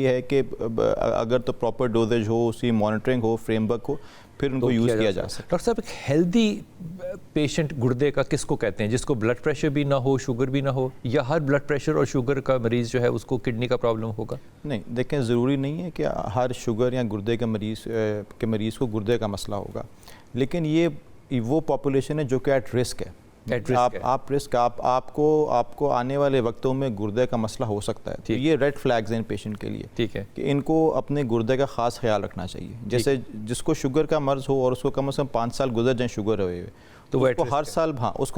یہ ہے کہ اگر تو پراپر ڈوزیج ہو، اسی مانیٹرنگ ہو، فریم ورک ہو، پھر ان کو یوز کیا جا سکتا ہے. ڈاکٹر صاحب ایک ہیلدی پیشنٹ گردے کا کس کو کہتے ہیں؟ جس کو بلڈ پریشر بھی نہ ہو، شوگر بھی نہ ہو، یا ہر بلڈ پریشر اور شوگر کا مریض جو ہے اس کو کڈنی کا پرابلم ہوگا؟ نہیں دیکھیں، ضروری نہیں ہے کہ ہر شوگر یا گردے کے مریض کو گردے کا مسئلہ ہوگا، لیکن یہ وہ پاپولیشن ہے جو کہ ایٹ رسک ہے. آپ کو آنے والے وقتوں میں گردے کا مسئلہ ہو سکتا ہے. تو یہ ریڈ فلیگز ہیں پیشنٹ کے لیے، ٹھیک ہے، کہ ان کو اپنے گردے کا خاص خیال رکھنا چاہیے. جیسے جس کو شوگر کا مرض ہو اور اس کو کم از کم 5 سال گزر جائیں شوگر ہوئے ہوئے، تو اس کو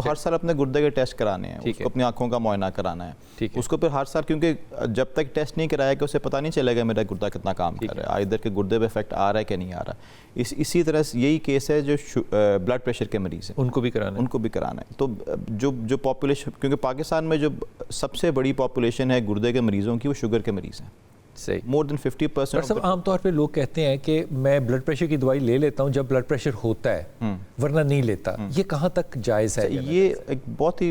ہر سال اپنے گردے کے ٹیسٹ کرانے ہیں، اس کو اپنی آنکھوں کا معائنہ کرانا ہے، اس کو پھر ہر سال، کیونکہ جب تک ٹیسٹ نہیں کرایا کہ اسے پتہ نہیں چلے گا میرا گردہ کتنا کام کر رہا ہے، ادھر کے گردے پہ افیکٹ آ رہا ہے کہ نہیں آ رہا. اسی طرح یہی کیس ہے جو بلڈ پریشر کے مریض ہیں، ان کو بھی کرانا ہے. تو جو پاپولیشن، کیونکہ پاکستان میں جو سب سے بڑی پاپولیشن ہے گردے کے مریضوں کی، وہ شوگر کے مریض ہیں. صحیح، مور دین 50%. سب عام طور پہ لوگ کہتے ہیں کہ میں بلڈ پریشر کی دوائی لے لیتا ہوں جب بلڈ پریشر ہوتا ہے، ورنہ نہیں لیتا. یہ کہاں تک جائز ہے؟ یہ ایک بہت ہی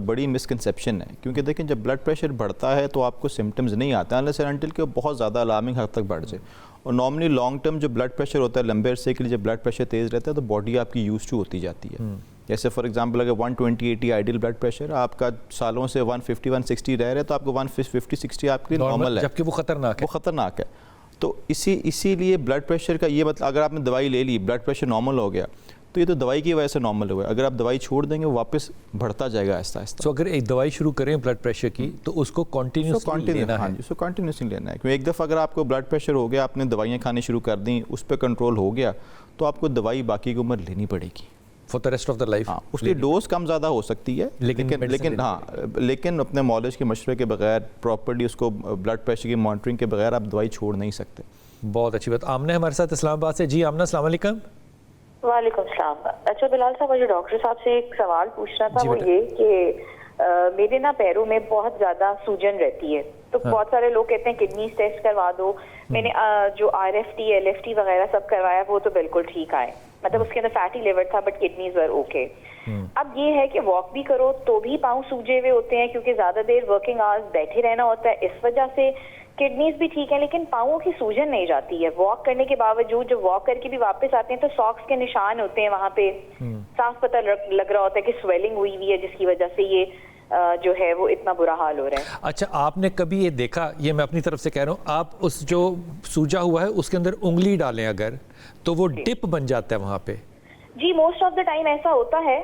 بڑی مسکنسیپشن ہے، کیونکہ دیکھیں جب بلڈ پریشر بڑھتا ہے تو آپ کو سمٹمز نہیں آتے unless and until کہ وہ بہت زیادہ الارمنگ حد تک بڑھ جائے. اور نارملی لانگ ٹرم جو بلڈ پریشر ہوتا ہے، لمبے عرصے کے لیے جب بلڈ پریشر تیز رہتا ہے تو باڈی آپ کی یوز ٹو ہوتی جاتی ہے. جیسے فار ایگزامپل اگر 120/80 آئیڈیل بلڈ پریشر آپ کا سالوں سے 150/160 رہ رہے تو آپ کو 150/60 آپ کے لیے نارمل ہے، جبکہ وہ خطرناک ہے. تو اسی لیے بلڈ پریشر کا یہ مطلب، اگر آپ نے دوائی لے لی، بلڈ پریشر نارمل ہو گیا، تو یہ تو دوائی کی وجہ سے نارمل ہوا ہے. اگر آپ دوائی چھوڑ دیں گے وہ واپس بڑھتا جائے گا آہستہ آہستہ. تو اگر ایک دوائی شروع کریں بلڈ پریشر کی تو اس کو کنٹینیوسلی لینا ہے. اس کو کنٹینیوسلی لینا ہے، کیونکہ ایک دفعہ اگر آپ کو بلڈ پریشر ہو گیا، آپ نے دوائیاں کھانی شروع کر دیں، اس پہ کنٹرول ہو گیا، تو آپ کو دوائی باقی کی عمر لینی پڑے گی for the rest of the life. اس کی ڈوز کم زیادہ ہو سکتی ہے، لیکن اپنے مالج کے مشورے کے بغیر، پراپرلی اس کو بلڈ پریشر کی مانیٹرنگ کے بغیر آپ دوائی چھوڑ نہیں سکتے. بہت اچھی بات. آمنہ ہمارے ساتھ اسلام آباد سے. جی آمنہ، السلام علیکم. وعلیکم السلام. اچھا بلال صاحب، مجھے ڈاکٹر صاحب سے ایک سوال پوچھنا تھا. وہ یہ کہ میرے نا پیروں میں بہت زیادہ سوجن رہتی ہے، تو بہت سارے لوگ کہتے ہیں کڈنیز ٹیسٹ کروا دو. میں نے جو RFT LFT وغیرہ سب کروایا، وہ تو بالکل ٹھیک آئے، مطلب اس کے اندر فیٹی لیور تھا بٹ کڈنیز ور اوکے. اب یہ ہے کہ واک بھی کرو تو بھی پاؤں سوجے ہوئے ہوتے ہیں، کیونکہ زیادہ دیر ورکنگ آورز بیٹھے رہنا ہوتا ہے، اس وجہ سے کڈنیز بھی ٹھیک ہے لیکن پاؤں کی سوجن نہیں جاتی ہے. واک کرنے کے باوجود جب واک کر کے بھی واپس آتے ہیں تو ساکس کے نشان ہوتے ہیں، وہاں پہ صاف پتہ لگ رہا ہوتا ہے کہ سویلنگ ہوئی ہوئی ہے، جس کی وجہ سے یہ جو ہے وہ اتنا برا حال ہو رہا ہے. اچھا، آپ نے کبھی یہ دیکھا، یہ میں اپنی طرف سے کہہ رہا ہوں، آپ اس جو سوجا ہوا ہے اس کے اندر انگلی ڈالیں اگر، تو وہ ڈپ بن جاتا ہے وہاں پہ؟ جی موسٹ آف دا ٹائم ایسا ہوتا ہے.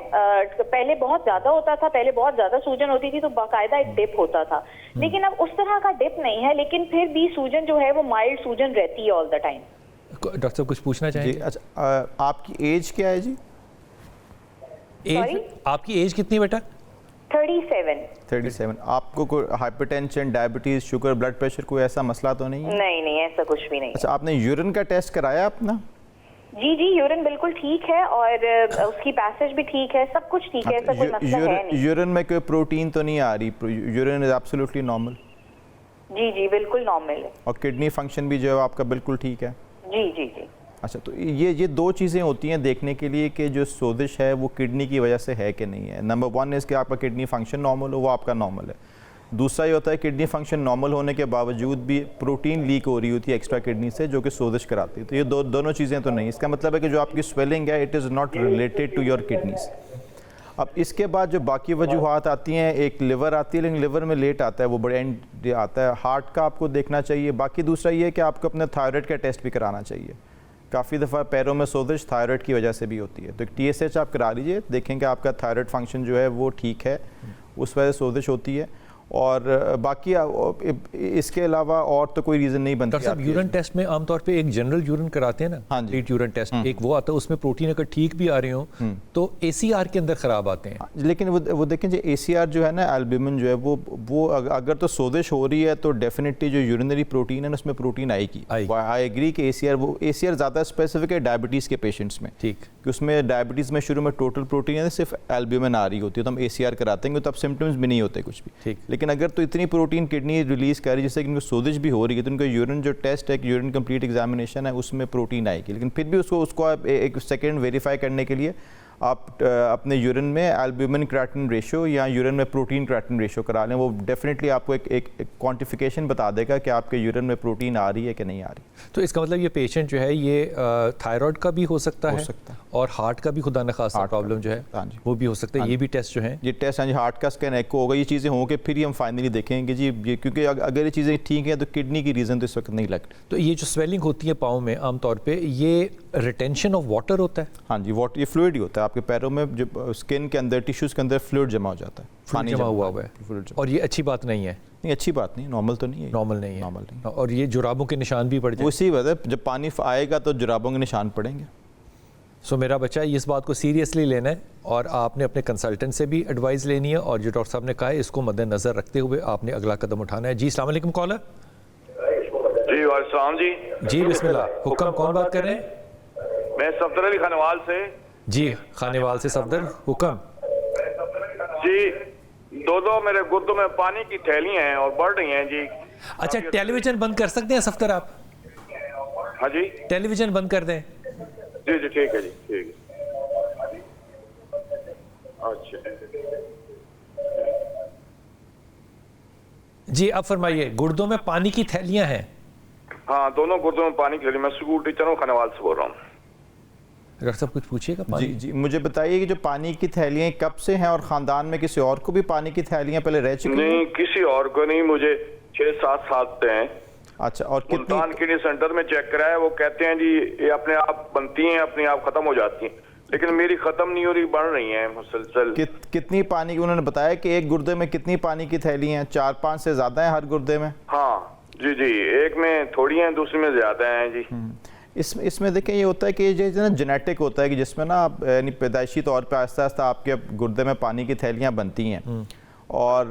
پہلے بہت زیادہ ہوتا تھا، پہلے بہت زیادہ سوجن ہوتی تھی تو باقاعدہ ایک ڈپ ہوتا تھا، لیکن اب اس طرح کا ڈپ نہیں ہے، لیکن پھر بھی سوجن جو ہے وہ مائلڈ سوجن رہتی ہے آل دا ٹائم. ڈاکٹر صاحب کچھ پوچھنا چاہیں گے؟ اچھا، آپ کی ایج کیا ہے جی؟ آپ کی ایج کتنی بیٹا؟ 37. آپ کو کوئی hypertension, diabetes, sugar, blood pressure کوئی ایسا مسئلہ تو نہیں ہے؟ نہیں ایسا کچھ بھی نہیں. اچھا، آپ نے یورین کا ٹیسٹ کرایا اپنا؟ جی یورین بالکل ٹھیک ہے اور اس کی پیسج بھی ٹھیک ہے، سب کچھ ٹھیک ہے، ایسا کوئی مسئلہ ہے نہیں. یورین میں کوئی پروٹین تو نہیں آ رہی؟ Urine is absolutely normal? جی بالکل نارمل ہے. اور کڈنی فنکشن بھی جو ہے آپ کا بالکل ٹھیک ہے؟ جی. اچھا، تو یہ دو چیزیں ہوتی ہیں دیکھنے کے لیے کہ جو سوزش ہے وہ کڈنی کی وجہ سے ہے کہ نہیں ہے. نمبر 1 ہے کہ آپ کا کڈنی فنکشن نارمل ہو، وہ آپ کا نارمل ہے. دوسرا یہ ہوتا ہے کڈنی فنکشن نارمل ہونے کے باوجود بھی پروٹین لیک ہو رہی ہوتی ہے ایکسٹرا کڈنی سے، جو کہ سوزش کراتی ہے. تو یہ دونوں چیزیں تو نہیں. اس کا مطلب ہے کہ جو آپ کی سویلنگ ہے it is not related to your kidneys. اب اس کے بعد جو باقی وجوہات آتی ہیں، ایک لیور آتی ہے، لیکن لیور میں لیٹ آتا ہے، وہ بڑے اینڈ آتا ہے. ہارٹ کا آپ کو دیکھنا چاہیے. باقی دوسرا یہ ہے کہ آپ کو اپنے تھائرائڈ کا ٹیسٹ بھی کرانا چاہیے. کافی دفعہ پیروں میں سوزش تھائرائڈ کی وجہ سے بھی ہوتی ہے، تو ایک TSH آپ کرا لیجئے، دیکھیں کہ آپ کا تھائرائڈ فنکشن جو ہے وہ ٹھیک ہے، اس وجہ سے سوزش ہوتی ہے. اور باقی اس کے علاوہ اور تو کوئی ریزن نہیں بنتی. ڈاکٹر صاحب یورین ٹیسٹ میں عام طور پہ ایک جنرل یورین کراتے ہیں نا، کمپلیٹ یورین ٹیسٹ، ایک وہ آتا ہے اس میں پروٹین اگر ٹھیک بھی آ رہے ہوں تو ACR کے اندر خراب آتے ہیں. لیکن وہ دیکھیں جو ACR جو ہے نا، البومن جو ہے وہ اگر تو سوزش ہو رہی ہے تو ڈیفینیٹلی جو یورینری پروٹین ہے نا اس میں پروٹین آئے گی. آئی ایگری کہ ACR زیادہ اسپیسیفک ہے ڈائبٹیز کے پیشنٹس میں، ٹھیک، کہ اس میں ڈائبٹیز میں شروع میں ٹوٹل پروٹین ہے، صرف البومن آ رہی ہوتی ہے، تو ہم ACR کراتے ہیں تو اب سمپٹمز بھی نہیں ہوتے کچھ بھی. لیکن اگر تو اتنی پروٹین کڈنی ریلیز کر رہی ہے جس سے کہ ان کو سوزش بھی ہو رہی ہے، تو ان کا یورین جو ٹیسٹ ہے، یورین کمپلیٹ ایگزامینیشن ہے، اس میں پروٹین آئے گی. لیکن پھر بھی اس کو ایک سیکنڈ ویریفائی کرنے کے لیے آپ اپنے یورین میں البومن کریٹن ریشو یا یورین میں پروٹین کریٹن ریشو کرا لیں. وہ ڈیفینیٹلی آپ کو ایک کوانٹیفیکیشن بتا دے گا کہ آپ کے یورین میں پروٹین آ رہی ہے کہ نہیں آ رہی. تو اس کا مطلب یہ پیشنٹ جو ہے یہ تھائرائڈ کا بھی ہو سکتا ہے اور ہارٹ کا بھی خدا نخواستہ پرابلم جو ہے وہ بھی ہو سکتا ہے. یہ بھی ٹیسٹ جو ہیں یہ ٹیسٹ ہارٹ کا اسکین ایکو ہوگا, یہ چیزیں ہوں گے پھر ہی ہم فائنلی دیکھیں گے جی, کیونکہ اگر یہ چیزیں ٹھیک ہیں تو کڈنی کی ریزن تو اس وقت نہیں لگتی. تو یہ جو سویلنگ ہوتی ہے پاؤں میں عام طور پہ یہ ریٹینشن آف واٹر ہوتا ہے؟ ہاں جی, واٹر, یہ فلوئڈ ہی ہوتا ہے آپ کے پیروں میں, جو اسکن کے اندر ٹیشوز کے اندر فلوئڈ جمع ہو جاتا ہے, پانی جمع ہوا ہے. اور یہ اچھی بات نہیں ہے؟ نہیں اچھی بات نہیں, نارمل تو نہیں ہے, نارمل نہیں ہے. اور یہ جرابوں کے نشان بھی پڑ جائیں؟ اسی وجہ جب پانی آئے گا تو جرابوں کے نشان پڑیں گے. سو میرا بچہ اس بات کو سیریسلی لینا ہے اور آپ نے اپنے کنسلٹنٹ سے بھی ایڈوائز لینی ہے, اور جو ڈاکٹر صاحب نے کہا ہے اس کو مد نظر رکھتے ہوئے آپ نے اگلا قدم اٹھانا ہے. جی السلام علیکم کالر. جی وعلیکم السلام. جی بسم اللہ, حکم, کون بات کر رہے ہیں؟ میں صفدر علی خانوال سے. جی خانوال سے صفدر, حکم. جی دو میرے گردوں میں پانی کی تھیلیاں ہیں اور بڑھ رہی ہیں جی. اچھا ٹیلی ویژن بند کر سکتے ہیں صفدر آپ؟ ہاں جی ٹیلی ویژن بند کر دیں. جی جی ٹھیک ہے جی, ٹھیک ہے. اچھا جی اب فرمائیے, گردوں میں پانی کی تھیلیاں ہیں؟ ہاں دونوں گردوں میں پانی کی تھیلی. میں اسکول ٹیچر ہوں, خانوال سے بول رہا ہوں. ڈاکٹر صاحب کچھ پوچھیے گا؟ جی جی مجھے بتائیے کہ جو پانی کی تھیلیاں کب سے ہیں, اور خاندان میں کسی اور کو بھی پانی کی تھیلیاں پہلے رہ چکی ہیں؟ نہیں کسی اور کو نہیں, مجھے 6-7 سال سے ہیں. اچھا, اور ملتان کڈنی سینٹر میں چیک کرایا, وہ کہتے ہیں جی یہ اپنے آپ بنتی ہیں, اپنے آپ ختم ہو جاتی ہیں, لیکن میری ختم نہیں ہو رہی, بڑھ رہی ہیں مسلسل. کتنی پانی کی, انہوں نے بتایا کہ ایک گردے میں کتنی پانی کی تھیلی ہیں؟ 4-5 سے زیادہ ہیں ہر گردے میں؟ ہاں جی جی, ایک میں تھوڑی ہیں, دوسری میں زیادہ ہیں جی. اس میں دیکھیں یہ ہوتا ہے کہ یہ جو نا جینیٹک ہوتا ہے, کہ جس میں نا یعنی پیدائشی طور پہ آہستہ آہستہ آپ کے گردے میں پانی کی تھیلیاں بنتی ہیں, اور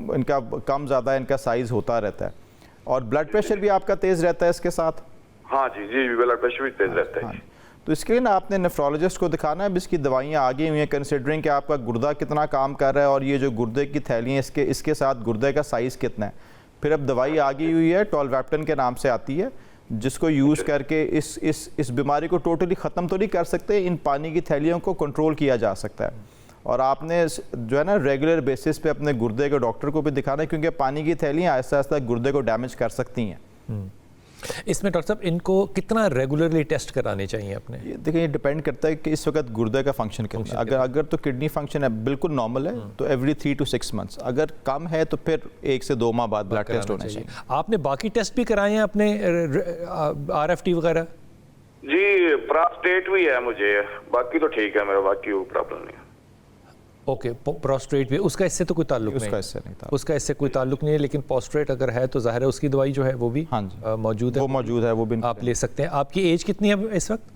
ان کا کم زیادہ ان کا سائز ہوتا رہتا ہے. اور بلڈ پریشر بھی آپ کا تیز رہتا ہے اس کے ساتھ؟ ہاں جی جی, بلڈ پریشر بھی تیز رہتا ہے. تو اس کے لیے نا آپ نے نیفرولوجسٹ کو دکھانا ہے. اب اس کی دوائیاں آگئی ہوئی ہیں, کنسیڈرنگ کہ آپ کا گردہ کتنا کام کر رہا ہے, اور یہ جو گردے کی تھیلیاں اس کے ساتھ گردے کا سائز کتنا ہے. پھر اب دوائی آگئی ہوئی ہے, ٹولویپٹن کے نام سے آتی ہے, جس کو یوز کر کے اس بیماری کو ٹوٹلی ختم تو نہیں کر سکتے, ان پانی کی تھیلیوں کو کنٹرول کیا جا سکتا ہے. اور آپ نے جو ہے نا ریگولر بیسس پہ اپنے گردے کے ڈاکٹر کو بھی دکھانا ہے, کیونکہ پانی کی تھیلیاں آہستہ آہستہ گردے کو ڈیمیج کر سکتی ہیں. اس میں ڈاکٹر صاحب ان کو کتنا ریگولرلی ٹیسٹ کرانے چاہیے اپنے؟ دیکھیں یہ ڈیپینڈ کرتا ہے کہ اس وقت گردے کا فنکشن کتنا ہے. اگر تو کڈنی فنکشن ہے بالکل نارمل ہے تو ایوری 3 to 6 months. اگر کم ہے تو پھر 1 سے 2 ماہ بعد بلڈ ٹیسٹ ہونا چاہیے. آپ نے باقی ٹیسٹ بھی کرائے ہیں اپنے RFT وغیرہ؟ جی پراسٹیٹ بھی ہے مجھے, باقی تو ٹھیک ہے میرا, باقی وہ پرابلم نہیں ہے. اوکے, پروسٹریٹ بھی, اس کا اس سے تو کوئی تعلق نہیں؟ اس کا اس سے کوئی تعلق نہیں ہے, لیکن پروسٹریٹ اگر ہے تو ظاہر ہے اس کی دوائی جو ہے وہ بھی موجود ہے. وہ موجود ہے, وہ بھی آپ لے سکتے ہیں. آپ کی ایج کتنی ہے اس وقت؟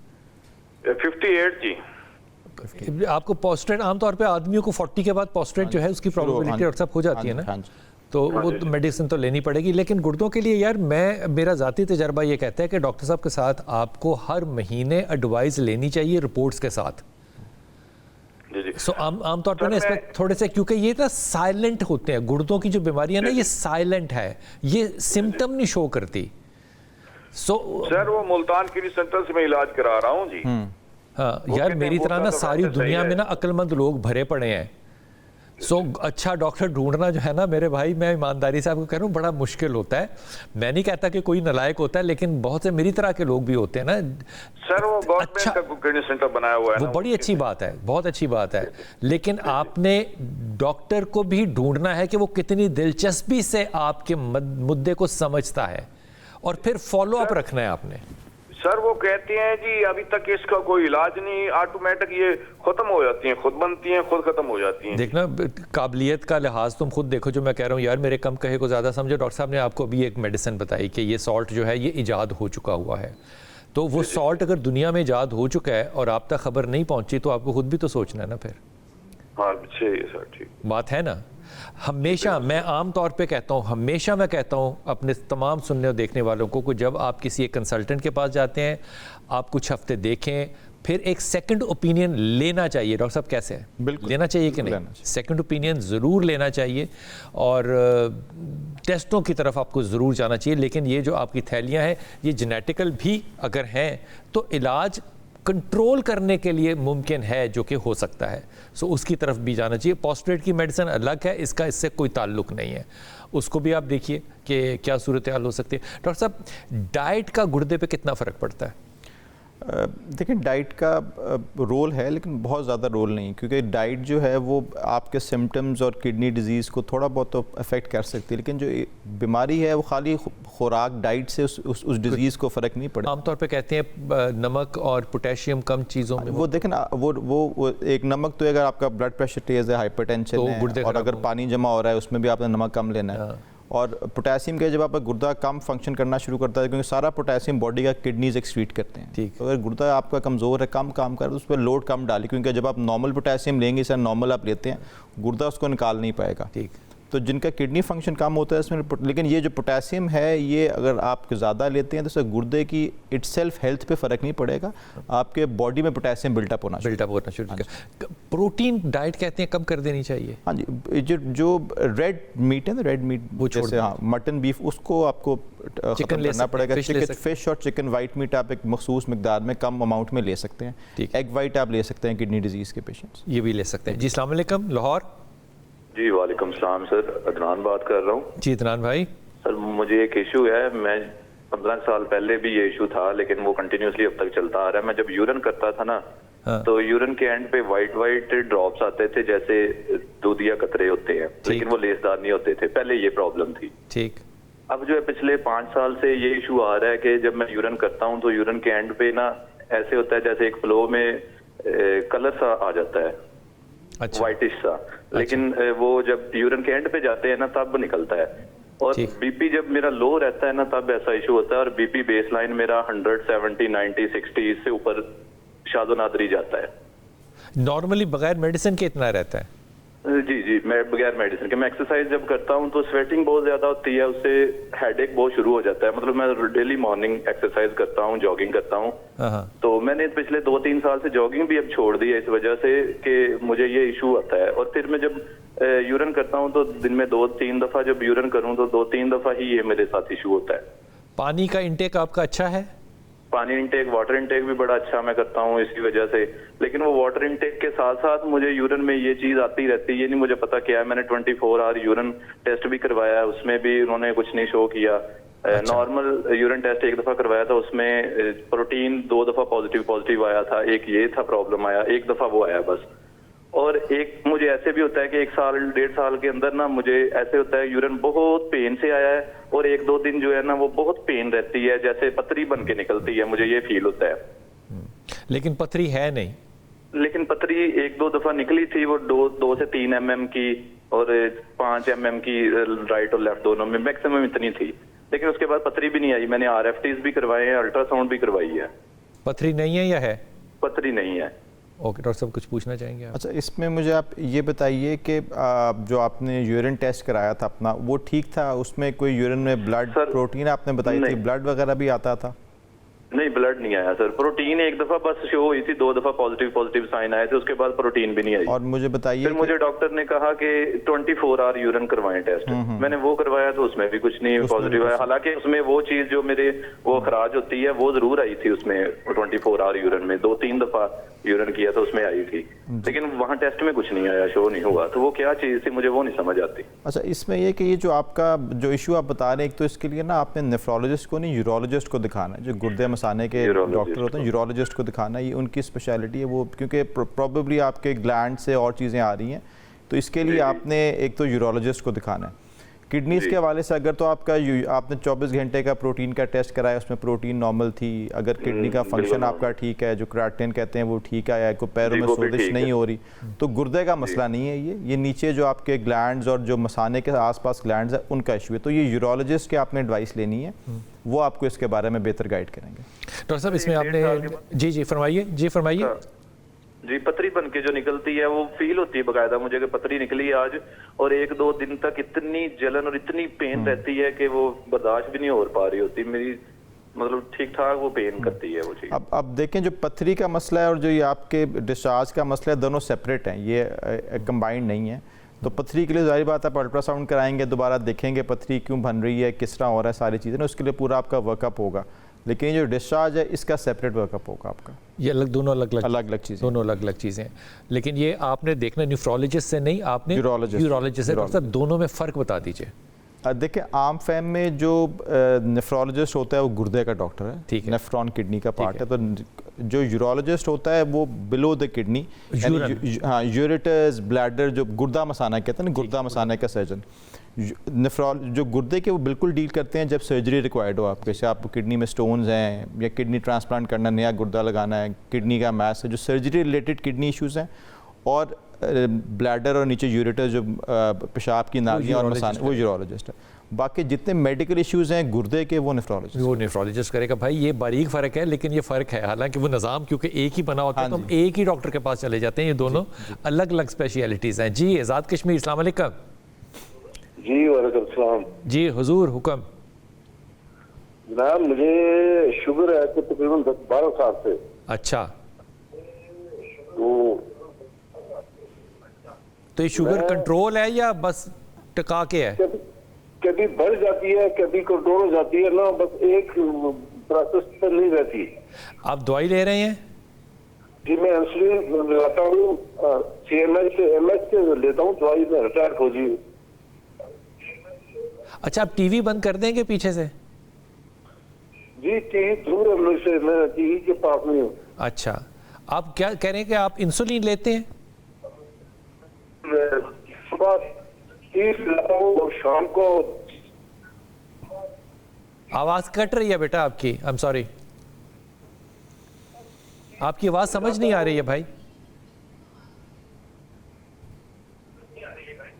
58 جی. آپ کو پروسٹریٹ عام طور پہ آدمیوں کو 40 کے بعد پروسٹریٹ جو ہے اس کی پرابیبلٹی اور سب ہو جاتی ہے نا, تو وہ میڈیسن تو لینی پڑے گی. لیکن گردوں کے لیے یار میرا ذاتی تجربہ یہ کہتا ہے کہ ڈاکٹر صاحب کے ساتھ آپ کو ہر مہینے ایڈوائز لینی چاہیے رپورٹس کے ساتھ. سو عام طور پہ نا اس پہ تھوڑے سے, کیونکہ یہ نا سائلنٹ ہوتے ہیں گردوں کی جو بیماریاں نا, یہ سائلنٹ ہے, یہ سمٹم نہیں شو کرتی. سر وہ ملتان کڈنی سینٹر سے میں علاج کرا رہا ہوں جی. ہاں یار میری طرح نا ساری دنیا میں نا عقل مند لوگ بھرے پڑے ہیں. اچھا ڈاکٹر ڈھونڈنا جو ہے نا میرے بھائی, میں ایمانداری سے آپ کو کہہ رہا ہوں بڑا مشکل ہوتا ہے. میں نہیں کہتا کہ کوئی نالائق ہوتا ہے, لیکن بہت سے میری طرح کے لوگ بھی ہوتے ہیں نا. سر وہ گورنمنٹ کا کڈنی سینٹر بنایا ہوا ہے, وہ بڑی اچھی بات ہے, بہت اچھی بات ہے, لیکن آپ نے ڈاکٹر کو بھی ڈھونڈنا ہے کہ وہ کتنی دلچسپی سے آپ کے مدعے کو سمجھتا ہے, اور پھر فالو اپ رکھنا ہے آپ نے. سر وہ کہتے ہیں جی ابھی تک اس کا کوئی علاج نہیں, آٹومیٹک یہ ختم ہو جاتی ہیں, خود بنتی ہیں, خود ختم ہو جاتی ہیں. دیکھنا قابلیت کا لحاظ تم خود دیکھو, جو میں کہہ رہا ہوں یار میرے کم کہے کو زیادہ سمجھو. ڈاکٹر صاحب نے آپ کو بھی ایک میڈیسن بتائی کہ یہ سالٹ جو ہے یہ ایجاد ہو چکا ہوا ہے, تو وہ سالٹ اگر دنیا میں ایجاد ہو چکا ہے اور آپ تک خبر نہیں پہنچی تو آپ کو خود بھی تو سوچنا ہے نا پھر. ہاں صحیح سر, ٹھیک بات ہے نا. ہمیشہ میں عام طور پہ کہتا ہوں, ہمیشہ میں کہتا ہوں اپنے تمام سننے اور دیکھنے والوں کو کہ جب آپ کسی ایک کنسلٹنٹ کے پاس جاتے ہیں, آپ کچھ ہفتے دیکھیں, پھر ایک سیکنڈ اوپینین لینا چاہیے. ڈاکٹر صاحب کیسے ہے, بالکل لینا چاہیے کہ نہیں؟ سیکنڈ اوپینین ضرور لینا چاہیے, اور ٹیسٹوں کی طرف آپ کو ضرور جانا چاہیے. لیکن یہ جو آپ کی تھیلیاں ہیں یہ جینیٹیکل بھی اگر ہیں تو علاج کنٹرول کرنے کے لیے ممکن ہے جو کہ ہو سکتا ہے، سو اس کی طرف بھی جانا چاہیے. پاسٹریٹ کی میڈیسن الگ ہے، اس کا اس سے کوئی تعلق نہیں ہے، اس کو بھی آپ دیکھیے کہ کیا صورتحال ہو سکتی ہے. ڈاکٹر صاحب ڈائٹ کا گردے پہ کتنا فرق پڑتا ہے؟ دیکھیں ڈائٹ کا رول ہے لیکن بہت زیادہ رول نہیں، کیونکہ ڈائٹ جو ہے وہ آپ کے سمٹمز اور کڈنی ڈیزیز کو تھوڑا بہت تو افیکٹ کر سکتی ہے، لیکن جو بیماری ہے وہ خالی خوراک ڈائٹ سے اس ڈیزیز کو فرق نہیں پڑے. عام طور پہ کہتے ہیں نمک اور پوٹیشیم کم چیزوں میں وہ دیکھیں نا، وہ ایک نمک تو اگر آپ کا بلڈ پریشر تیز ہے، ہائپر ٹینشن ہے، اور اگر پانی جمع ہو رہا ہے اس میں بھی آپ نے نمک کم لینا ہے. اور پوٹیشیم کا جب آپ کا گردہ کم فنکشن کرنا شروع کرتا ہے، کیونکہ سارا پوٹیشیم باڈی کا کڈنیز ایکسکریٹ کرتے ہیں، اگر گردہ آپ کا کمزور ہے، کم کام کر رہا ہے تو اس پہ لوڈ کم ڈالی، کیونکہ جب آپ نارمل پوٹیشیم لیں گے، نارمل آپ لیتے ہیں، گردہ اس کو نکال نہیں پائے گا. تو جن کا کڈنی فنکشن کم ہوتا ہے اس میں، لیکن یہ جو پوٹیشیم ہے یہ اگر آپ زیادہ لیتے ہیں تو اس سے گردے کی اٹ سیلف ہیلتھ پہ فرق نہیں پڑے گا، آپ کے باڈی میں پوٹیشیم بلٹ اپ ہونا شروع. پروٹین ڈائٹ کہتے ہیں کم کر دینی چاہیے. ہاں جی، جو ریڈ میٹ ہے نا، ریڈ میٹ جیسے مٹن بیف، اس کو آپ کو ختم کرنا پڑے گا. فش اور چکن وائٹ میٹ آپ ایک مخصوص مقدار میں کم اماؤنٹ میں لے سکتے ہیں. ایگ وائٹ آپ لے سکتے ہیں کڈنی ڈیزیز کے پیشنٹس، یہ بھی لے سکتے ہیں. جی السلام علیکم، لاہور. جی وعلیکم السلام سر، عدنان بات کر رہا ہوں. جی عدنان بھائی. سر مجھے ایک ایشو ہے، میں 15 سال پہلے بھی یہ ایشو تھا لیکن وہ کنٹینیوسلی اب تک چلتا آ رہا ہے. میں جب یورن کرتا تھا نا تو یورن کے اینڈ پہ وائٹ ڈراپس آتے تھے جیسے دودھیا قطرے ہوتے ہیں، لیکن وہ لیسدار نہیں ہوتے تھے. پہلے یہ پرابلم تھی. ٹھیک. اب جو ہے پچھلے 5 سال سے یہ ایشو آ رہا ہے کہ جب میں یورن کرتا ہوں تو یورن کے اینڈ پہ نا ایسے ہوتا ہے جیسے ایک فلو میں کلر سا آ جاتا ہے، وائٹش سا، لیکن وہ جب یورن کے اینڈ پہ جاتے ہیں نا تب نکلتا ہے. اور بی پی جب میرا لو رہتا ہے نا تب ایسا ایشو ہوتا ہے. اور بی پی بیس لائن میرا 170 90 60 اس سے اوپر شاد و نادری جاتا ہے. نارملی بغیر میڈیسن کے اتنا رہتا ہے؟ جی میں بغیر میڈیسن کے. میں ایکسرسائز جب کرتا ہوں تو سویٹنگ بہت زیادہ ہوتی ہے، اس سے ہیڈ ایک بہت شروع ہو جاتا ہے. مطلب میں ڈیلی مارننگ ایکسرسائز کرتا ہوں، جاگنگ کرتا ہوں. تو میں نے پچھلے 2-3 سال سے جاگنگ بھی اب چھوڑ دی ہے اس وجہ سے کہ مجھے یہ ایشو آتا ہے. اور پھر میں جب یورن کرتا ہوں تو دن میں 2-3 دفعہ جب یورن کروں تو 2-3 دفعہ ہی یہ میرے ساتھ ایشو ہوتا ہے. پانی کا انٹیک آپ کا اچھا ہے؟ پانی انٹیک، واٹر انٹیک بھی بڑا اچھا میں کرتا ہوں اس کی وجہ سے. لیکن وہ واٹر انٹیک کے ساتھ ساتھ مجھے یورن میں یہ چیز آتی رہتی ہے، یہ نہیں مجھے پتا کیا ہے. میں نے 24 آور یورن ٹیسٹ بھی کروایا، اس میں بھی انہوں نے کچھ نہیں شو کیا. نارمل یورن ٹیسٹ ایک دفعہ کروایا تھا، اس میں پروٹین 2 دفعہ پازیٹیو آیا تھا. ایک یہ تھا پرابلم آیا، ایک دفعہ وہ آیا بس. اور ایک مجھے ایسے بھی ہوتا ہے کہ 1 سال 1.5 سال کے اندر نا مجھے ایسے ہوتا ہے یورن بہت پین سے آیا ہے اور 1-2 دن جو ہے نا وہ بہت پین رہتی ہے، جیسے پتری بن کے نکلتی ہے، مجھے یہ فیل ہوتا ہے. لیکن پتری ہے نہیں؟ لیکن پتری 1-2 دفعہ نکلی تھی، وہ 2 سے 3 mm کی اور 5 mm کی رائٹ اور لیفٹ دونوں میں، میکسیمم اتنی تھی. لیکن اس کے بعد پتری بھی نہیں آئی. میں نے RFTs بھی کروائے ہیں، الٹرا ساؤنڈ بھی کروائی ہے. پتری نہیں ہے یا ہے؟ پتری نہیں ہے. اوکے ڈاکٹر صاحب کچھ پوچھنا چاہیں گے آپ؟ اچھا، اس میں مجھے آپ یہ بتائیے کہ جو آپ نے یورین ٹیسٹ کرایا تھا اپنا، وہ ٹھیک تھا؟ اس میں کوئی یورین میں بلڈ پروٹین آپ نے بتائی تھی، بلڈ وغیرہ بھی آتا تھا؟ نہیں بلڈ نہیں آیا سر. پروٹین ایک دفعہ بس شو ہوئی تھی، 2 دفعہ پازیٹیو سائن آئے تھے، اس کے بعد پروٹین بھی نہیں آئی. اور مجھے بتائیے، پھر مجھے ڈاکٹر نے کہا کہ 24 آور یورن کروائیں ٹیسٹ. میں نے وہ کروایا تو اس میں بھی کچھ نہیں پازیٹیو آیا. حالانکہ اس میں وہ چیز جو میرے وہ خراج ہوتی ہے وہ ضرور آئی تھی اس میں 24 آور یورن میں. 2-3 دفعہ یورن کیا تو اس میں آئی تھی، لیکن وہاں ٹیسٹ میں کچھ نہیں آیا، شو نہیں ہوا. تو وہ کیا چیز تھی مجھے وہ نہیں سمجھ آتی. اچھا، اس میں یہ کہ یہ جو آپ کا جو ایشو آپ بتا رہے ہیں، ایک تو اس کے لیے نا آپ نے نیفرولوجسٹ کو نہیں، یورولوجسٹ کو دکھانا ہے. جو گردے مثانے کے ڈاکٹر ہوتے ہیں، یورولوجسٹ کو دکھانا ہے، یہ ان کی اسپیشلٹی ہے. وہ کیونکہ پروبیبلی آپ کے گلینڈ سے اور چیزیں آ رہی ہیں، تو اس کے لیے آپ نے ایک تو یورولوجسٹ کو دکھانا ہے. کڈنیز کے حوالے سے اگر تو آپ نے 24 گھنٹے کا پروٹین کا ٹیسٹ کرایا، اس میں پروٹین نارمل تھی. اگر کڈنی کا فنکشن آپ کا ٹھیک ہے، جو کریاٹین کہتے ہیں وہ ٹھیک آیا، کوئی پیروں میں سوزش نہیں ہو رہی، تو گردے کا مسئلہ نہیں ہے. یہ نیچے جو آپ کے گلینڈز اور جو مثانے کے آس پاس گلینڈز ہیں ان کا ایشو ہے. تو یہ یورولوجسٹ کے آپ نے ایڈوائس لینی ہے، وہ آپ کو اس کے بارے میں بہتر گائیڈ کریں گے. ڈاکٹر صاحب اس میں آپ نے جی فرمائیے. جی پتری بن کے جو نکلتی ہے وہ فیل ہوتی ہے باقاعدہ مجھے کہ پتری نکلی ہے آج، اور 1-2 دن تک اتنی جلن اور اتنی پین رہتی ہے کہ وہ برداشت بھی نہیں ہو پا رہی ہوتی میری. مطلب ٹھیک ٹھاک وہ پین کرتی ہے وہ چیز. اب دیکھیں جو پتھری کا مسئلہ ہے اور جو یہ آپ کے ڈسچارج کا مسئلہ ہے، دونوں سیپریٹ ہیں، یہ کمبائنڈ نہیں ہے. تو پتھری کے لیے ظاہر بات آپ الٹرا ساؤنڈ کرائیں گے، دوبارہ دیکھیں گے پتھری کیوں بن رہی ہے، کس طرح ہو رہا ہے، ساری چیزیں نا، اس کے لیے پورا آپ کا ورک اپ ہوگا. لیکن یہ جو ڈسچارج ہے اس کا سیپریٹ ورک اپ ہوگا آپ کا. یہ دونوں الگ الگ چیزیں, دونوں الگ الگ چیزیں. لیکن یہ آپ نے دیکھنا نیفرولوجسٹ سے نہیں, آپ نے یورولوجسٹ سے. ڈاکٹر صاحب دونوں میں فرق بتا دیجیے. دیکھیں عام فہم میں جو نیفرولوجسٹ ہوتا ہے وہ گردے کا ڈاکٹر ہے, ٹھیک ہے, نیفرون کڈنی کا پارٹ ہے. تو جو یورولوجسٹ ہوتا ہے وہ بلو دا کڈنی, ہاں یوریٹرز بلیڈر, جو گردہ مثانہ کہتے ہیں نا, گردہ مثانہ کا سرجن. جو گردے کے وہ بالکل ڈیل کرتے ہیں جب سرجری ریکوائرڈ ہو آپ کے, جیسے آپ کو کڈنی میں سٹونز ہیں یا کڈنی ٹرانسپلانٹ کرنا, نیا گردہ لگانا ہے, کڈنی کا میس ہے, جو سرجری ریلیٹڈ کڈنی ایشوز ہیں, اور بلیڈر اور نیچے یوریٹر جو پیشاب کی نالیاں اور مثانہ, وہ یورولوجسٹ ہے. باقی جتنے میڈیکل ایشوز ہیں گردے کے وہ نیفرولوجسٹ کرے گا. بھائی یہ باریک فرق ہے, لیکن یہ فرق ہے, حالانکہ وہ نظام کیونکہ ایک ہی بنا ہوتا ہے تو ہم ایک ہی ڈاکٹر کے پاس چلے جاتے ہیں. یہ دونوں الگ الگ اسپیشلٹیز ہیں. جی اعزاز کشمیر, السلام علیکم. جی وعلیکم السلام. جی حضور حکم. جناب مجھے شوگر ہے تقریباً 12 سال سے. اچھا, تو یہ شوگر کنٹرول ہے یا بس ٹکا کے ہے؟ کبھی بڑھ جاتی ہے, کبھی کنٹرول ہو جاتی ہے نا, بس ایک پروسیس پر نہیں رہتی. آپ دوائی لے رہے ہیں؟ جی میں انسولین لاتا ہوں, CMS سے لیتا ہوں دوائی, میں ریٹائر ہو جی. اچھا آپ ٹی وی بند کر دیں گے پیچھے سے؟ جی ٹی وی دور ہے مجھ سے, میں ٹی وی کے پاس نہیں ہوں. اچھا آپ کیا کہہ رہے ہیں کہ آپ انسولین لیتے ہیں؟ صبح 30 لیتا ہوں اور شام کو. آواز کٹ رہی ہے بیٹا آپ کی, I'm sorry, آپ کی آواز سمجھ نہیں آ رہی ہے بھائی.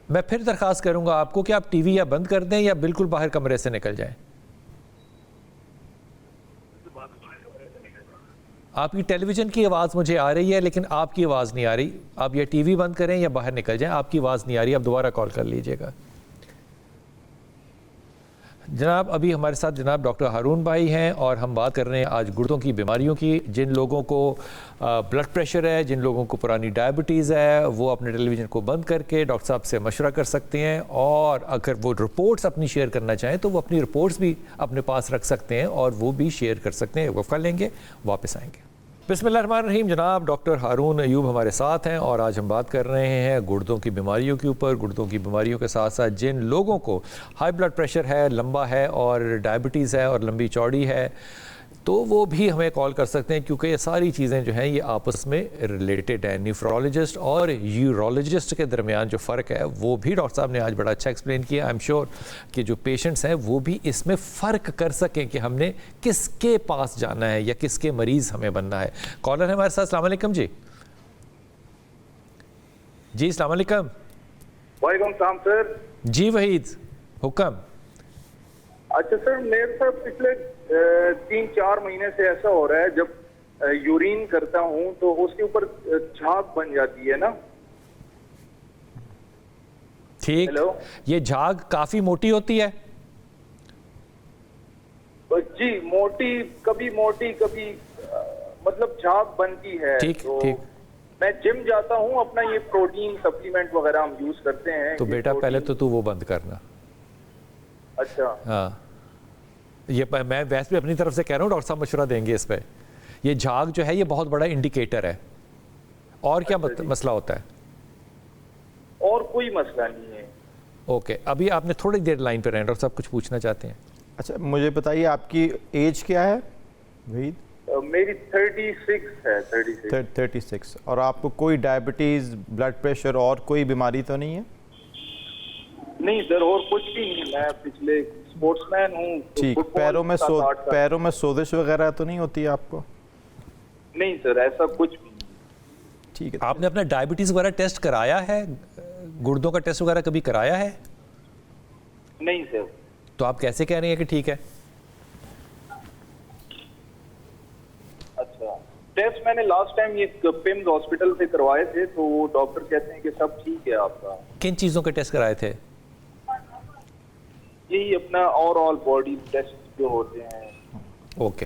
میں پھر درخواست کروں گا آپ کو کہ آپ ٹی وی یا بند کر دیں یا بالکل باہر کمرے سے نکل جائیں. آپ کی ٹیلی ویژن کی آواز مجھے آ رہی ہے لیکن آپ کی آواز نہیں آ رہی. آپ یا ٹی وی بند کریں یا باہر نکل جائیں, آپ کی آواز نہیں آ رہی. آپ دوبارہ کال کر لیجئے گا. جناب ابھی ہمارے ساتھ جناب ڈاکٹر ہارون بھائی ہیں اور ہم بات کر رہے ہیں آج گردوں کی بیماریوں کی. جن لوگوں کو بلڈ پریشر ہے, جن لوگوں کو پرانی ڈائبٹیز ہے, وہ اپنے ٹیلی ویژن کو بند کر کے ڈاکٹر صاحب سے مشورہ کر سکتے ہیں, اور اگر وہ رپورٹس اپنی شیئر کرنا چاہیں تو وہ اپنی رپورٹس بھی اپنے پاس رکھ سکتے ہیں اور وہ بھی شیئر کر سکتے ہیں. وہ کر لیں گے, واپس آئیں گے. بسم اللہ الرحمن الرحیم. جناب ڈاکٹر ہارون ایوب ہمارے ساتھ ہیں اور آج ہم بات کر رہے ہیں گردوں کی بیماریوں کے اوپر. گردوں کی بیماریوں کے ساتھ ساتھ جن لوگوں کو ہائی بلڈ پریشر ہے, لمبا ہے, اور ڈائبٹیز ہے اور لمبی چوڑی ہے, تو وہ بھی ہمیں کال کر سکتے ہیں, کیونکہ یہ ساری چیزیں جو ہیں یہ آپس میں ریلیٹڈ ہیں. نیفرولوجسٹ اور یورولوجسٹ کے درمیان جو فرق ہے وہ بھی ڈاکٹر صاحب نے آج بڑا اچھا ایکسپلین کیا. آئی ایم شیور کہ جو پیشنٹس ہیں وہ بھی اس میں فرق کر سکیں کہ ہم نے کس کے پاس جانا ہے یا کس کے مریض ہمیں بننا ہے. کالر ہے ہمارے ساتھ. السلام علیکم. جی جی السلام علیکم. وعلیکم السلام سر. جی وحید حکم. اچھا سر, میرے ساتھ پچھلے 3-4 مہینے سے ایسا ہو رہا ہے, جب یورین کرتا ہوں تو اس کے اوپر جھاگ بن جاتی ہے نا. ٹھیک, یہ جھاگ کافی موٹی ہوتی ہے؟ جی موٹی, کبھی مطلب جھاگ بنتی ہے. ٹھیک ٹھیک. میں جم جاتا ہوں, اپنا یہ پروٹین سپلیمنٹ وغیرہ ہم یوز کرتے ہیں. تو بیٹا پہلے تو وہ بند کرنا. اچھا ہاں, یہ میں ویسے بھی اپنی طرف سے کہہ رہا ہوں, ڈاکٹر صاحب مشورہ دیں گے اس پہ. یہ جھاگ جو ہے یہ بہت بڑا انڈیکیٹر ہے. اور کیا مسئلہ ہوتا ہے؟ اور کوئی مسئلہ نہیں ہے. اوکے, ابھی آپ نے تھوڑی دیر لائن پہ رہیں, ڈاکٹر صاحب کچھ پوچھنا چاہتے ہیں؟ اچھا مجھے بتائیے آپ کی ایج کیا ہے وحید؟ میری 36 ہے. 36. اور آپ کو کوئی ڈائبٹیز, بلڈ پریشر اور کوئی بیماری تو نہیں ہے؟ نہیں سر, اور کچھ بھی نہیں. میں پچھلے اسپورٹس مین ہوں. ٹھیک. پیروں میں سوزش وغیرہ تو نہیں ہوتی ہے آپ کو؟ نہیں سر, ایسا کچھ بھی نہیں. ٹھیک ہے. آپ نے اپنا ڈائبٹیز وغیرہ ٹیسٹ کرایا ہے, گردوں کا ٹیسٹ وغیرہ کبھی کرایا ہے؟ نہیں سر. تو آپ کیسے کہہ رہے ہیں کہ ٹھیک ہے؟ اچھا, ٹیسٹ میں نے لاسٹ ٹائم یہ پمز ہاسپٹل سے کروائے تھے, تو وہ ڈاکٹر کہتے ہیں کہ سب ٹھیک ہے آپ کا. کن چیزوں کے ٹیسٹ کرائے تھے؟ یہی اپنا اوور آل باڈی ٹیسٹ جو ہوتے ہیں. اوکے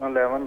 11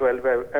12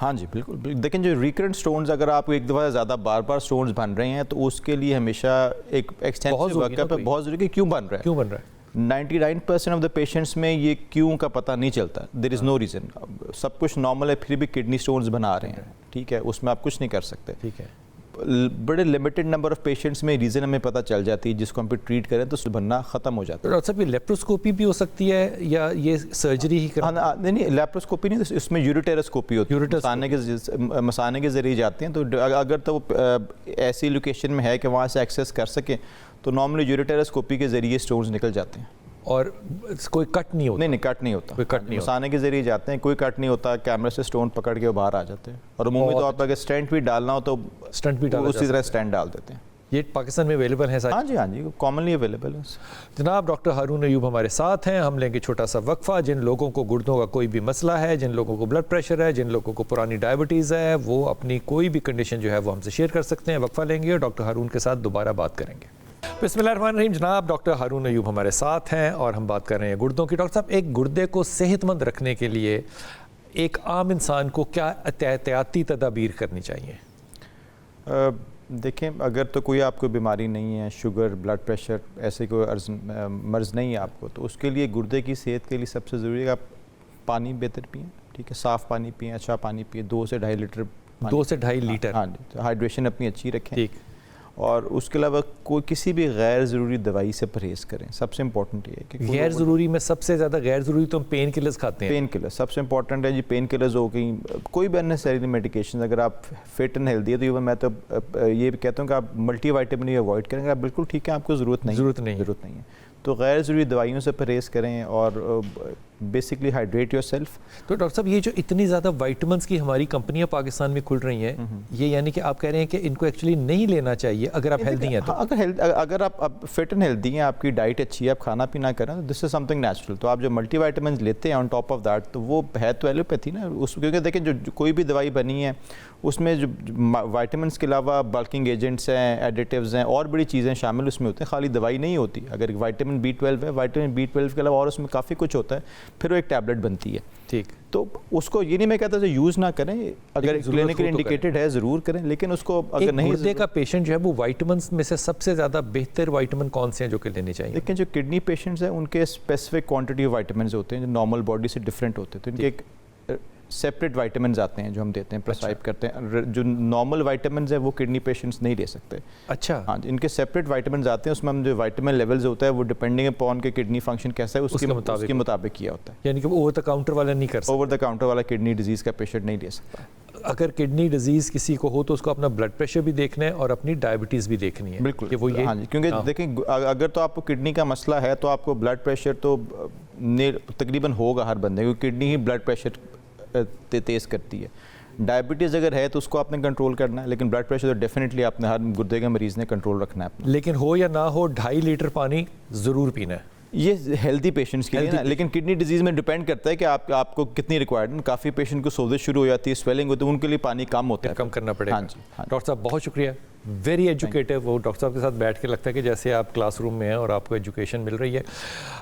ہاں جی بالکل. دیکھیں جو ریکرنٹ سٹونز اگر آپ ایک دفعہ زیادہ بار بار سٹونز بن رہے ہیں تو اس کے لیے ہمیشہ ایک ایکسٹینسو ورک اپ بہت ضروری ہے کہ کیوں بن رہا ہے. 99% آف دا پیشنٹس میں یہ کیوں کا پتہ نہیں چلتا. دیر از نو ریزن. سب کچھ نارمل ہے پھر بھی کڈنی سٹونز بنا رہے ہیں, ٹھیک ہے, اس میں آپ کچھ نہیں کر سکتے. ٹھیک ہے. بڑے لمیٹڈ نمبر آف پیشنٹس میں ریزن ہمیں پتہ چل جاتی ہے جس کو ہم پہ ٹریٹ کریں تو بننا ختم ہو جاتا ہے. ڈاکٹر صاحب یہ لیپروسکوپی بھی ہو سکتی ہے یا یہ سرجری ہی کرنا؟ نہیں لیپروسکوپی نہیں, اس میں یوریٹیراسکوپی ہوتی ہے. مثانے کے ذریعے جاتے ہیں, تو اگر تو ایسی لوکیشن میں ہے کہ وہاں سے ایکسیس کر سکیں تو نارملی یوریٹیراسکوپی کے ذریعے سٹونز نکل جاتے ہیں. اور کوئی کٹ نہیں ہوتا؟ نہیں کٹ نہیں ہوتا. کوئی کٹ نہیں ہوتا. مثانے کے ذریعے جاتے ہیں, کوئی کٹ نہیں ہوتا, کیمرے سے سٹون پکڑ کے باہر آ جاتے ہیں. اور عمومی طور پر اگر اسٹینٹ بھی ڈالنا ہو تو اسٹنٹ بھی اسی طرح اسٹینٹ ڈال دیتے ہیں. یہ پاکستان میں اویلیبل ہے؟ ہاں جی کامنلی اویلیبل ہے. جناب ڈاکٹر ہارون ایوب ہمارے ساتھ ہیں. ہم لیں گے چھوٹا سا وقفہ. جن لوگوں کو گردوں کا کوئی بھی مسئلہ ہے, جن لوگوں کو بلڈ پریشر ہے, جن لوگوں کو پرانی ڈائبٹیز ہے, وہ اپنی کوئی بھی کنڈیشن جو ہے وہ ہم سے شیئر کر سکتے ہیں. وقفہ لیں گے اور ڈاکٹر ہارون کے ساتھ دوبارہ بات کریں گے. بسم اللہ الرحمن الرحیم. جناب ڈاکٹر ہارون ایوب ہمارے ساتھ ہیں اور ہم بات کر رہے ہیں گردوں کی. ڈاکٹر صاحب ایک گردے کو صحت مند رکھنے کے لیے ایک عام انسان کو کیا احتیاطی تدابیر کرنی چاہیے؟ دیکھیں اگر تو کوئی آپ کو بیماری نہیں ہے, شوگر, بلڈ پریشر, ایسے کوئی مرض نہیں ہے آپ کو, تو اس کے لیے گردے کی صحت کے لیے سب سے ضروری ہے کہ آپ پانی بہتر پئیں. ٹھیک ہے, صاف پانی پئیں, اچھا پانی پئیں, 2 سے 2.5 لیٹر. 2 سے 2.5 لیٹر. ہاں جی, ہائیڈریشن اپنی اچھی رکھیں. ٹھیک. اور اس کے علاوہ کوئی کسی بھی غیر ضروری دوائی سے پرہیز کریں. سب سے امپورٹنٹ یہ ہے کہ غیر ضروری میں سب سے زیادہ غیر ضروری تو ہم پین کلرز کھاتے ہیں. پین کلر سب سے امپورٹنٹ ہے جی. پین کلرز ہو گئی, کوئی بھی اننیسیری میڈیکیشن. اگر آپ فٹ اینڈ ہیلدی ہے تو میں تو یہ کہتا ہوں کہ آپ ملٹی وائٹامن اوائڈ کریں. اگر آپ بالکل ٹھیک ہے, آپ کو ضرورت نہیں ہے تو غیر ضروری دوائیوں سے پرہیز کریں اور بیسکلی ہائیڈریٹ یور سیلف. تو ڈاکٹر صاحب یہ جو اتنی زیادہ وائٹامنس کی ہماری کمپنیاں پاکستان میں کھل رہی ہیں, یہ یعنی کہ آپ کہہ رہے ہیں کہ ان کو ایکچولی نہیں لینا چاہیے اگر آپ ہیلدی ہیں تو؟ اگر آپ فٹ اینڈ ہیلدی ہیں, آپ کی ڈائٹ اچھی ہے, آپ کھانا پینا کریں, دس از سم تھنگ نیچرل. تو آپ جو ملٹی وائٹامنز لیتے ہیں آن ٹاپ آف دیٹ, تو وہ ہے تو ایلوپیتھی نا. اس کیونکہ دیکھیں جو کوئی بھی دوائی بنی ہے اس میں جو وائٹامنس کے علاوہ بلکنگ ایجنٹس ہیں, ایڈیٹیوز ہیں, اور بڑی چیزیں شامل اس میں ہوتے ہیں. خالی دوائی نہیں ہوتی. اگر وائٹامن B12 ہے, وائٹامن B12 کے علاوہ اور اس میں کافی کچھ ہوتا ہے, پھر وہ ایک ٹیبلٹ بنتی ہے. ٹھیک. تو اس کو یہ نہیں میں کہتا کہ یوز نہ کریں, اگر کلینکل انڈیکیٹڈ ہے ضرور کریں, لیکن اس کو اگر نہیں. گردے کا پیشنٹ جو ہے وہ وائٹامنس میں سے سب سے زیادہ بہتر وائٹامن کون سے ہیں جو کہ لینے چاہیے؟ لیکن جو کڈنی پیشنٹس ہیں ان کے اسپیسیفک کوانٹٹی آف وائٹامنز ہوتے ہیں جو نارمل باڈی سے ڈفرینٹ ہوتے ہیں. تو ان کے ایک سیپریٹ وائٹامنز آتے ہیں جو ہم دیتے ہیں, پرسکرائب کرتے ہیں. جو نارمل وائٹامنز ہیں وہ کڈنی پیشنٹس نہیں لے سکتے. اچھا. ہاں, ان کے سیپریٹ وائٹامنز آتے ہیں. اس میں ہم جو وائٹامن لیولز ہوتا ہے وہ ڈپینڈنگ اپون کے کڈنی فنکشن کیسا ہے اس کے مطابق کیا ہوتا ہے. یعنی کہ اوور دا کاؤنٹر والا نہیں کر سکتا. اوور دا کاؤنٹر والا کڈنی ڈیزیز کا پیشنٹ نہیں لے سکتا. اگر کڈنی ڈیزیز کسی کو ہو تو اس کو اپنا بلڈ پریشر بھی دیکھنا ہے اور اپنی ڈائبٹیز بھی دیکھنی ہے. بالکل. کہ وہ یہ, ہاں جی, کیونکہ دیکھیں اگر تو آپ کو کڈنی کا مسئلہ ہے تو آپ کو بلڈ پریشر تو تقریباً ہوگا ہر بندے, کیونکہ کڈنی ہی بلڈ پریشر تیز کرتی ہے. ڈائبٹیز اگر ہے تو اس کو آپ نے کنٹرول کرنا ہے, لیکن بلڈ پریشر تو ڈیفینیٹلی آپ نے ہر گردے کے مریض نے کنٹرول رکھنا ہے اپنا. لیکن ہو یا نہ ہو 2.5 لیٹر پانی ضرور پینا ہے. یہ ہیلدی پیشنٹس کے لیے نا, لیکن کڈنی ڈیزیز میں ڈیپینڈ کرتا ہے کہ آپ کو کتنی ریکوائرڈ. کافی پیشنٹ کو سوزش شروع ہو جاتی ہے, سویلنگ ہوتی ہے, ان کے لیے پانی کم ہوتا ہے, کم کرنا پڑے گا. ہاں جی. ڈاکٹر صاحب بہت شکریہ, ویری ایجوکیٹو. وہ ڈاکٹر صاحب کے ساتھ بیٹھ کے لگتا ہے کہ جیسے آپ کلاس روم میں ہیں اور آپ کو ایجوکیشن مل رہی ہے.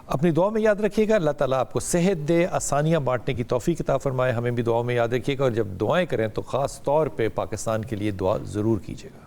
اپنی دعا میں یاد رکھیے گا. اللہ تعالیٰ آپ کو صحت دے, آسانیاں بانٹنے کی توفیق عطا فرمائے. ہمیں بھی دعاؤں میں یاد رکھیے گا, اور جب دعائیں کریں تو خاص طور پہ پاکستان کے لیے دعا ضرور کیجیے گا.